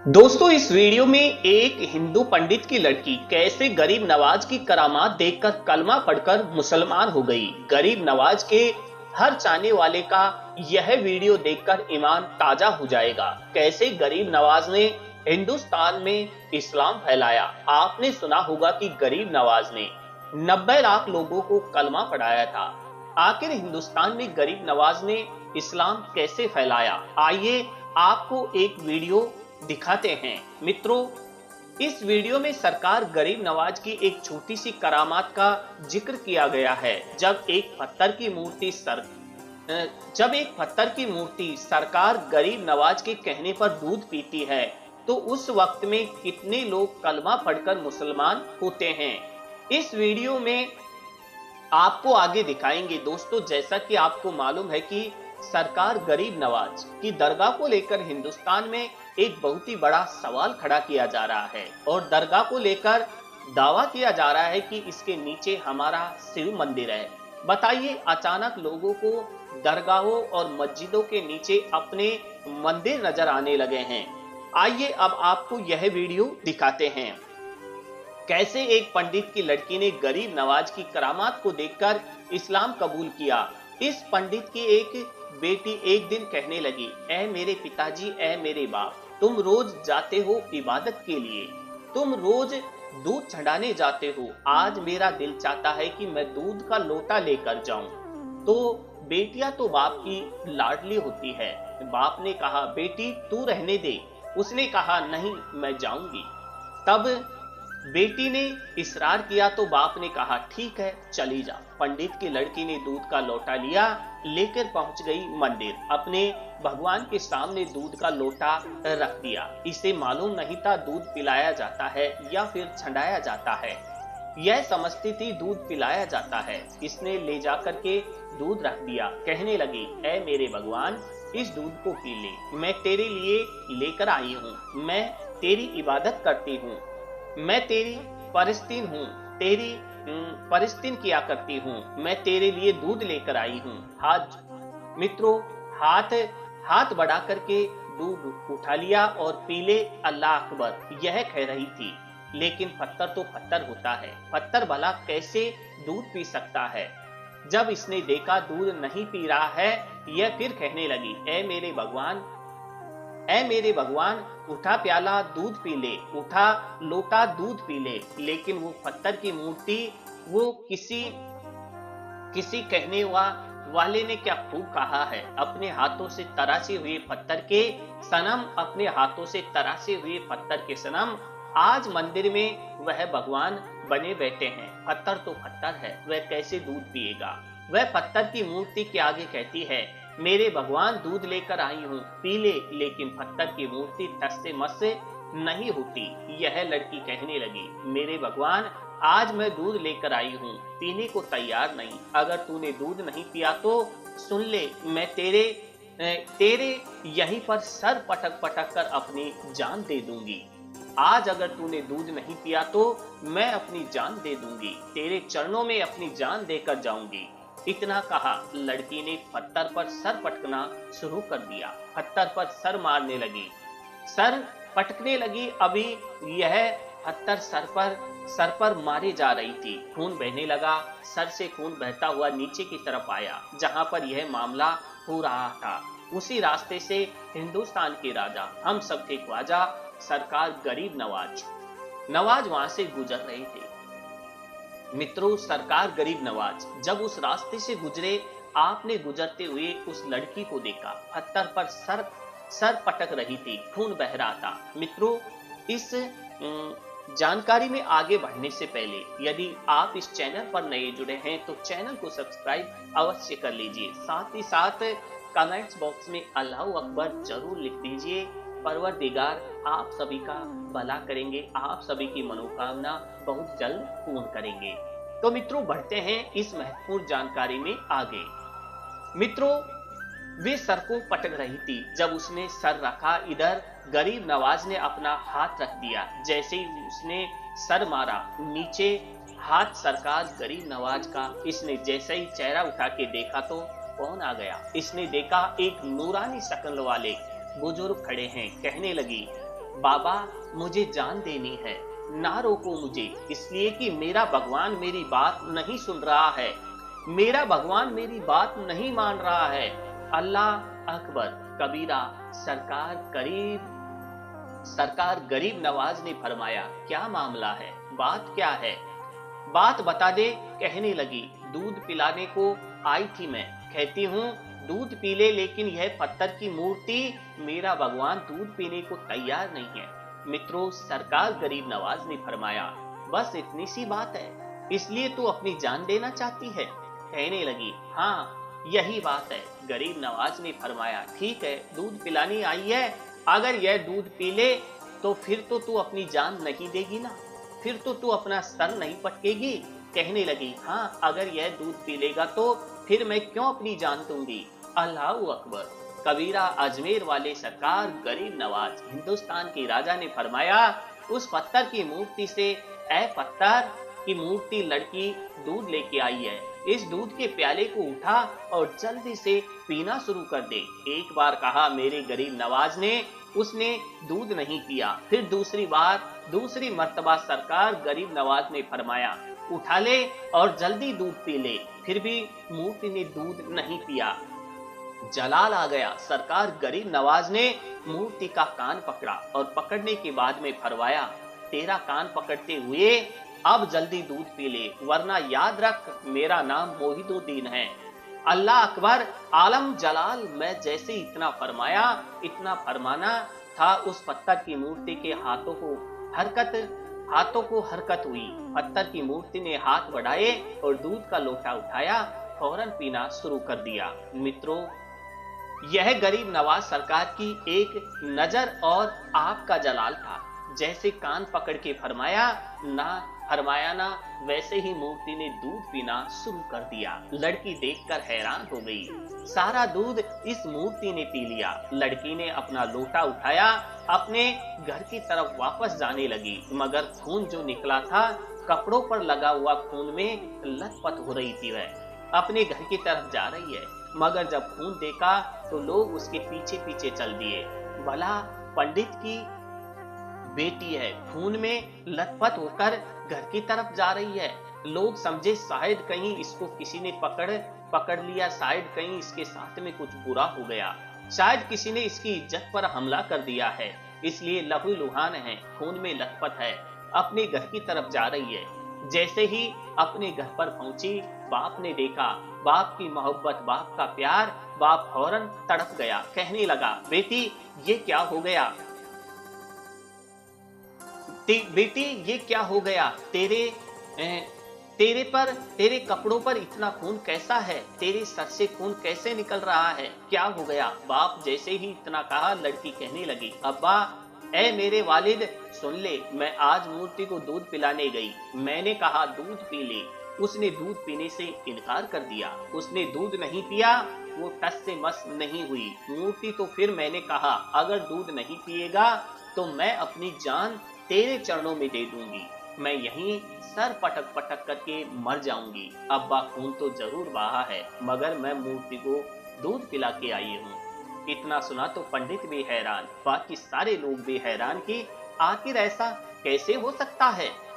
दोस्तों, इस वीडियो में एक हिंदू पंडित की लड़की कैसे गरीब नवाज की करामात देखकर कलमा पढ़कर मुसलमान हो गई। गरीब नवाज के हर चाहने वाले का यह वीडियो देखकर ईमान ताजा हो जाएगा। कैसे गरीब नवाज ने हिंदुस्तान में इस्लाम फैलाया। आपने सुना होगा कि गरीब नवाज ने 90 लाख लोगों को कलमा पढ़ाया था। आखिर हिंदुस्तान में गरीब नवाज ने इस्लाम कैसे फैलाया, आइए आपको एक वीडियो दिखाते हैं। मित्रों, इस वीडियो में सरकार गरीब नवाज की एक छोटी सी करामात का जिक्र किया गया है। जब एक पत्थर की मूर्ति सरकार गरीब नवाज के कहने पर दूध पीती है, तो उस वक्त में कितने लोग कलमा पढ़कर मुसलमान होते हैं, इस वीडियो में आपको आगे दिखाएंगे। दोस्तों, जैसा कि आपको मालूम है कि सरकार गरीब नवाज की दरगाह को लेकर हिंदुस्तान में एक बहुत ही बड़ा सवाल खड़ा किया जा रहा है और दरगाह को लेकर दावा किया जा रहा है कि इसके नीचे हमारा शिव मंदिर है। बताइए, अचानक लोगों को दरगाहों और मस्जिदों के नीचे अपने मंदिर नजर आने लगे हैं। आइए अब आपको यह वीडियो दिखाते हैं। कैसे एक पंडित की लड़की ने गरीब नवाज की करामात को देखकर इस्लाम कबूल किया। इस पंडित की एक बेटी एक दिन कहने लगी, ऐ मेरे पिताजी, ऐ मेरे बाप, तुम रोज जाते हो इबादत के लिए, तुम रोज दूध चढ़ाने जाते हो, आज मेरा दिल चाहता है कि मैं दूध का लोटा लेकर जाऊं। तो बेटियां तो बाप की लाडली होती है। बाप ने कहा, बेटी तू रहने दे। उसने कहा, नहीं मैं जाऊंगी। तब बेटी ने इसरार किया तो बाप ने कहा, ठीक है चली जा। पंडित की लड़की ने दूध का लोटा लिया, लेकर पहुंच गई मंदिर। अपने भगवान के सामने दूध का लोटा रख दिया। इसे मालूम नहीं था दूध पिलाया जाता है या फिर छंडाया जाता है। यह समझती थी दूध पिलाया जाता है। इसने ले जाकर के दूध रख दिया। कहने लगी, ऐ मेरे भगवान, इस दूध को पी ले, मैं तेरे लिए लेकर आई हूँ, मैं तेरी इबादत करती हूँ, मैं तेरी परिस्तीन हूँ, तेरी परिस्तीन किया करती हूँ, मैं तेरे लिए दूध लेकर आई हूँ। मित्रों, हाथ बढ़ा करके दूध उठा लिया और पी ले, अल्लाह अकबर, यह कह रही थी। लेकिन पत्थर तो पत्थर होता है, पत्थर भला कैसे दूध पी सकता है। जब इसने देखा दूध नहीं पी रहा है, यह फिर कहने लगी, ऐ मेरे भगवान, ऐ मेरे भगवान, उठा प्याला दूध पी ले, उठा लोटा दूध पी ले। लेकिन वो पत्थर की मूर्ति, वो किसी कहने वाले ने क्या खूब कहा है, अपने हाथों से तराशे हुए पत्थर के सनम, अपने हाथों से तराशे हुए पत्थर के सनम आज मंदिर में वह भगवान बने बैठे हैं। पत्थर तो पत्थर है, वह कैसे दूध पिएगा। वह पत्थर की मूर्ति के आगे कहती है, मेरे भगवान दूध लेकर आई हूँ, पी ले। लेकिन पत्थर की मूर्ति टस से मस नहीं होती। यह लड़की कहने लगी, मेरे भगवान, आज मैं दूध लेकर आई हूँ, पीने को तैयार नहीं। अगर तूने दूध नहीं पिया तो सुन ले, मैं तेरे यहीं पर सर पटक पटक कर अपनी जान दे दूंगी। आज अगर तूने दूध नहीं पिया तो मैं अपनी जान दे दूंगी, तेरे चरणों में अपनी जान देकर जाऊंगी। इतना कहा, लड़की ने पत्थर पर सर पटकना शुरू कर दिया। पत्थर पर सर मारने लगी, सर पटकने लगी। अभी यह पत्थर सर पर मारी जा रही थी। खून बहने लगा। सर से खून बहता हुआ नीचे की तरफ आया, जहां पर यह मामला हो रहा था। उसी रास्ते से हिंदुस्तान के राजा, हम सबके ख्वाजा सरकार गरीब नवाज वहां से गुजर रहे थे। मित्रों, सरकार गरीब नवाज जब उस रास्ते से गुजरे, आपने गुजरते हुए उस लड़की को देखा, पत्थर पर सर पटक रही थी, खून बह रहा था। मित्रों, इस जानकारी में आगे बढ़ने से पहले यदि आप इस चैनल पर नए जुड़े हैं तो चैनल को सब्सक्राइब अवश्य कर लीजिए। साथ ही साथ कमेंट्स बॉक्स में अल्लाहू अकबर जरूर लिख दीजिए। परवरदिगार आप सभी का भला करेंगे, आप सभी की मनोकामना बहुत जल्द पूर्ण करेंगे। तो मित्रों, बढ़ते हैं इस महत्वपूर्ण जानकारी में आगे। मित्रों, वे सर को पटक रही थी। जब उसने सर रखा, इधर गरीब नवाज ने अपना हाथ रख दिया। जैसे ही उसने सर मारा, नीचे हाथ सरकार गरीब नवाज का। इसने जैसे ही चेहरा उठा के देखा तो कौन आ गया। इसने देखा एक नूरानी शक्ल वाले बुजुर्ग खड़े हैं। कहने लगी, बाबा मुझे जान देनी है, ना रोको मुझे, इसलिए कि मेरा भगवान मेरी बात नहीं सुन रहा है, मेरा भगवान मेरी बात नहीं मान रहा है। अल्लाह अकबर। कबीरा। सरकार गरीब नवाज ने फरमाया, क्या मामला है, बात क्या है, बात बता दे। कहने लगी, दूध पिलाने को आई थी मैं, कहती हूँ दूध पी ले, लेकिन यह पत्थर की मूर्ति, मेरा भगवान दूध पीने को तैयार नहीं है। मित्रों, सरकार गरीब नवाज ने फरमाया, बस इतनी सी बात है, इसलिए तू अपनी जान देना चाहती है। कहने लगी, हाँ यही बात है। गरीब नवाज ने फरमाया, ठीक है, दूध पिलानी आई है, अगर यह दूध पी ले तो फिर तो तू अपनी जान नहीं देगी ना, फिर तो तू अपना सर नहीं पटकेगी। कहने लगी, हाँ अगर यह दूध पी लेगा तो फिर मैं क्यों अपनी जान दूंगी। अल्लाह अकबर। कबीरा अजमेर वाले सरकार गरीब नवाज हिंदुस्तान के राजा ने फरमाया, उस पत्थर की मूर्ति से, ऐ पत्थर की मूर्ति लड़की दूध लेके आई है, इस दूध के प्याले को उठा और जल्दी से पीना शुरू कर दे। एक बार कहा मेरे गरीब नवाज ने, उसने दूध नहीं पिया। फिर दूसरी मर्तबा सरकार गरीब नवाज ने फरमाया, उठा ले और जल्दी दूध पी ले। फिर भी मूर्ति ने दूध नहीं पिया। जलाल आ गया। सरकार गरीब नवाज ने मूर्ति का कान पकड़ा और पकड़ने के बाद में फरमाया, तेरा कान पकड़ते हुए अब जल्दी दूध पी ले, वरना याद रख मेरा नाम मोहिदुद्दीन है। अल्लाह अकबर। आलम जलाल। मैं जैसे इतना फरमाया, इतना फरमाना था, उस पत्थर की मूर्ति के हाथों को हरकत हुई। पत्थर की मूर्ति ने हाथ बढ़ाए और दूध का लोटा उठाया, फौरन पीना शुरू कर दिया। मित्रों, यह गरीब नवाज सरकार की एक नजर और आंख का जलाल था। जैसे कान पकड़ के फरमाया ना, वैसे ही मूर्ति ने दूध पीना शुरू कर दिया। लड़की देखकर हैरान हो गई, सारा दूध इस मूर्ति ने पी लिया। लड़की ने अपना लोटा उठाया, अपने घर की तरफ वापस जाने लगी, मगर खून जो निकला था, कपड़ों पर लगा हुआ खून में लथपथ हो रही थी। वह अपने घर की तरफ जा रही है, मगर जब खून देखा तो लोग उसके पीछे पीछे चल दिए। भला पंडित की बेटी है, खून में लथपथ होकर घर की तरफ जा रही है। लोग समझे शायद कहीं इसको किसी ने पकड़ लिया, शायद कहीं इसके साथ में कुछ बुरा हो गया, शायद किसी ने इसकी इज्जत पर हमला कर दिया है, इसलिए लहूलुहान है, खून में लथपथ है, अपने घर की तरफ जा रही है। जैसे ही अपने घर पर पहुंची, बाप ने देखा, बाप की मोहब्बत, बाप का प्यार, बाप फौरन तड़प गया। कहने लगा, बेटी ये क्या हो गया, बेटी ये क्या हो गया, तेरे कपड़ों पर इतना खून कैसा है, तेरे सर से खून कैसे निकल रहा है, क्या हो गया। बाप जैसे ही इतना कहा, लड़की कहने लगी, अब्बा ऐ मेरे वालिद सुन ले, मैं आज मूर्ति को दूध पिलाने गई, मैंने कहा दूध पी ले, उसने दूध पीने से इनकार कर दिया, उसने दूध नहीं पिया, वो टस से मस नहीं हुई मूर्ति। तो फिर मैंने कहा, अगर दूध नहीं पिएगा तो मैं अपनी जान तेरे चरणों में दे दूंगी, मैं यहीं सर पटक पटक करके मर जाऊंगी। अब्बा खून तो जरूर बहा है, मगर मैं मूर्ति को दूध पिला के आई हूँ। इतना सुना तो पंडित भी हैरान, बाकी सारे लोग भी हैरान कि आखिर ऐसा कैसे हो सकता है।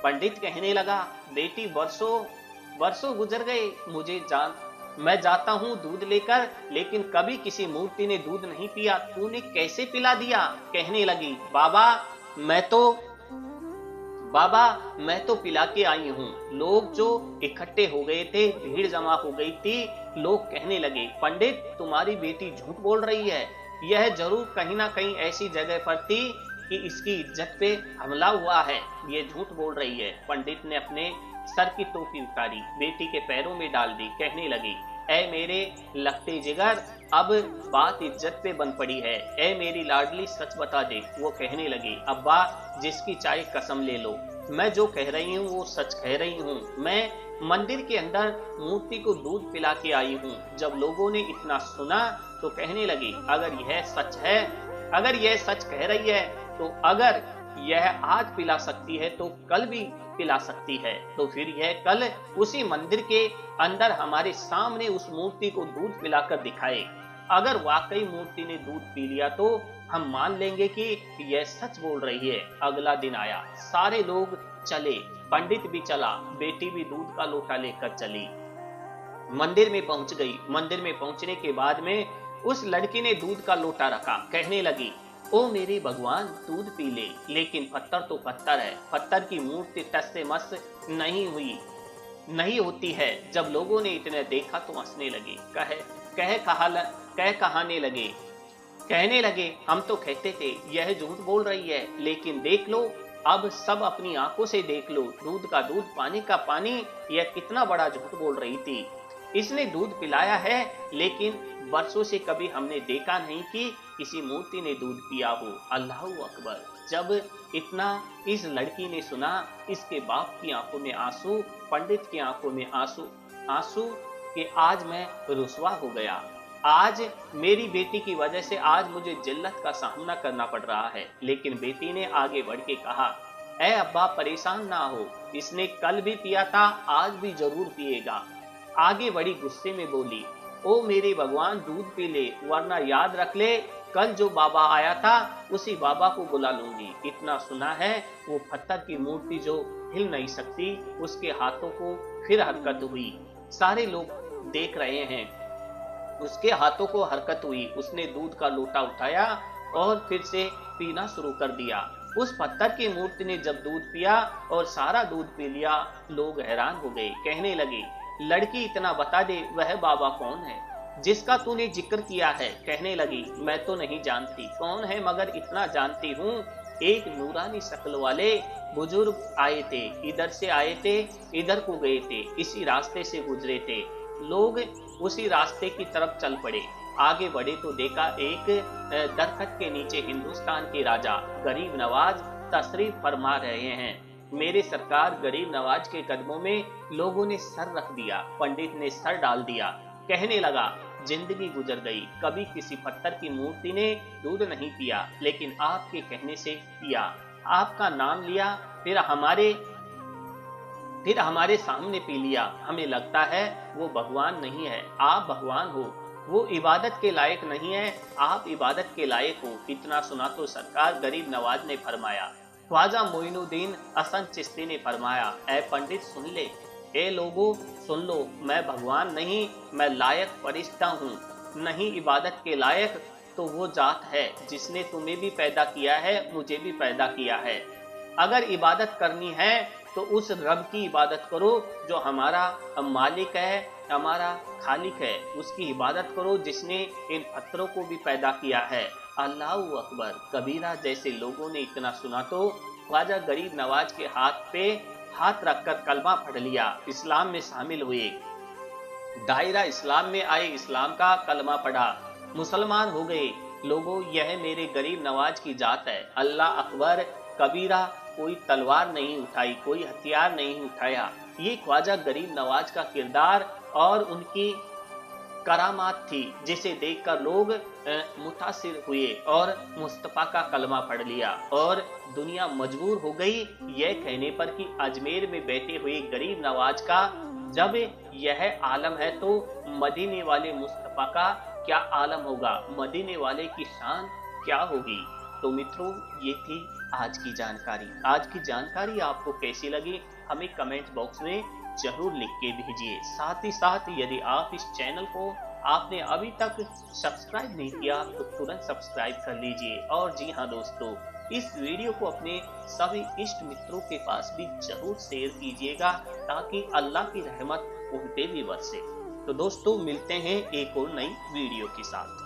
पंडित कहने लगा, बेटी वर्षों गुजर गए, मैं जाता हूँ दूध लेकर, लेकिन कभी किसी मूर्ति ने दूध नहीं पिया, तूने कैसे पिला दिया। कहने लगी, बाबा मैं तो पिला के आई हूँ। लोग जो इकट्ठे हो गए थे, भीड़ जमा हो गई थी, लोग कहने लगे, पंडित तुम्हारी बेटी झूठ बोल रही है, यह जरूर कहीं ना कहीं ऐसी जगह पर थी कि इसकी इज्जत पे हमला हुआ है, ये झूठ बोल रही है। पंडित ने अपने सर की टोपी उतारी, बेटी के पैरों में डाल दी, कहने लगी, ऐ मेरे लखते जिगर, अब बात इज्जत पे बन पड़ी है, ऐ मेरी लाडली सच बता दे। वो कहने लगी, अब्बा जिसकी चाहे कसम ले लो, मैं जो कह रही हूँ वो सच कह रही हूँ, मैं मंदिर के अंदर मूर्ति को दूध पिला के आई हूँ। जब लोगों ने इतना सुना तो कहने लगी, अगर यह सच कह रही है, तो अगर यह आज पिला सकती है तो कल भी पिला सकती है, तो फिर यह कल उसी मंदिर के अंदर हमारे सामने उस मूर्ति को दूध पिलाकर दिखाए। अगर वाकई मूर्ति ने दूध पी लिया तो हम मान लेंगे कि यह सच बोल रही है। अगला दिन आया, सारे लोग चले, पंडित भी चला, बेटी भी दूध का लोटा लेकर चली, मंदिर में पहुंच गई। मंदिर में पहुंचने के बाद में उस लड़की ने दूध का लोटा रखा, कहने लगी, ओ मेरे भगवान दूध पी ले। लेकिन पत्थर तो पत्थर है, पत्थर की मूर्ति टस से मस नहीं होती है। जब लोगों ने इतने देखा तो हंसने लगे, कहने लगे हम तो कहते थे यह झूठ बोल रही है, लेकिन देख लो, अब सब अपनी आंखों से देख लो, दूध का दूध पानी का पानी, यह कितना बड़ा झूठ बोल रही थी। इसने दूध पिलाया है, लेकिन वर्षों से कभी हमने देखा नहीं कि किसी मूर्ति ने दूध पिया हो। अल्लाह अकबर। जब इतना इस लड़की ने सुना, इसके बाप की आंखों में आंसू, पंडित की आंखों में आंसू कि आज मैं रुसवा हो गया, आज मेरी बेटी की वजह से आज मुझे जिल्लत का सामना करना पड़ रहा है। लेकिन बेटी ने आगे बढ़ के कहा, ऐ अब्बा परेशान ना हो, इसने कल भी पिया था, आज भी जरूर पिएगा। आगे बड़ी गुस्से में बोली, ओ मेरे भगवान दूध पी ले, वरना याद रख ले, कल जो बाबा आया था उसी बाबा को बुला लूंगी। इतना सुना है, वो पत्थर की मूर्ति जो हिल नहीं सकती, उसके हाथों को फिर हरकत हुई। सारे लोग देख रहे हैं, उसके हाथों को हरकत हुई। उसने दूध का लोटा उठाया और फिर से पीना शुरू कर दिया। उस पत्थर की मूर्ति ने जब दूध पिया और सारा दूध पी लिया, लोग हैरान हो गए, कहने लगे, लड़की इतना बता दे, वह बाबा कौन है जिसका तूने जिक्र किया है। कहने लगी, मैं तो नहीं जानती कौन है, मगर इतना जानती हूँ, एक नूरानी शक्ल वाले बुजुर्ग आए थे, इधर से आए थे, इधर को गए थे, इसी रास्ते से गुजरे थे। लोग उसी रास्ते की तरफ चल पड़े। आगे बढ़े तो देखा एक दरख्त के नीचे हिंदुस्तान के राजा गरीब नवाज तशरीफ फरमा रहे हैं। मेरे सरकार गरीब नवाज के कदमों में लोगों ने सर रख दिया। पंडित ने सर डाल दिया, कहने लगा, जिंदगी गुजर गई, कभी किसी पत्थर की मूर्ति ने दूध नहीं पिया, लेकिन आपके कहने से पिया, आपका नाम लिया, फिर हमारे सामने पी लिया। हमें लगता है वो भगवान नहीं है, आप भगवान हो। वो इबादत के लायक नहीं है, आप इबादत के लायक हो। इतना सुना तो सरकार गरीब नवाज ने फरमाया, ख्वाजा मोइनुद्दीन हसन चिश्ती ने फरमाया, ऐ पंडित सुन ले, ए लोगों सुन लो, मैं भगवान नहीं, मैं लायक फरिश्ता हूँ। नहीं इबादत के लायक तो वो जात है जिसने तुम्हें भी पैदा किया है, मुझे भी पैदा किया है। अगर इबादत करनी है तो उस रब की इबादत करो जो हमारा मालिक है, हमारा खालिक है। उसकी इबादत करो जिसने इन पत्थरों को भी पैदा किया है। अल्लाह अकबर कबीरा। जैसे लोगों ने इतना सुना तो ख्वाजा गरीब नवाज के हाथ पे हाथ रखकर कलमा पढ़ लिया, इस्लाम में शामिल हुए। दायरा इस्लाम में आए, इस्लाम का कलमा पढ़ा, मुसलमान हो गए। लोगों, यह मेरे गरीब नवाज की जात है। अल्लाह अकबर कबीरा। कोई तलवार नहीं उठाई, कोई हथियार नहीं उठाया। ये ख्वाजा गरीब नवाज का किरदार और उनकी करामात थी, जिसे देखकर लोग मुतासिर हुए और मुस्तफा का कलमा पढ़ लिया। और दुनिया मजबूर हो गई यह कहने पर कि अजमेर में बैठे हुए गरीब नवाज का जब यह आलम है तो मदीने वाले मुस्तफा का क्या आलम होगा, मदीने वाले की शान क्या होगी। तो मित्रों, ये थी आज की जानकारी। आज की जानकारी आपको कैसी लगी हमें कमेंट बॉक्स में जरूर लिख के भेजिए। साथ ही साथ यदि आप इस चैनल को आपने अभी तक सब्सक्राइब नहीं किया तो तुरंत सब्सक्राइब कर लीजिए। और जी हाँ दोस्तों, इस वीडियो को अपने सभी इष्ट मित्रों के पास भी जरूर शेयर कीजिएगा ताकि अल्लाह की रहमत उन पे भी बरसे। तो दोस्तों, मिलते हैं एक और नई वीडियो के साथ।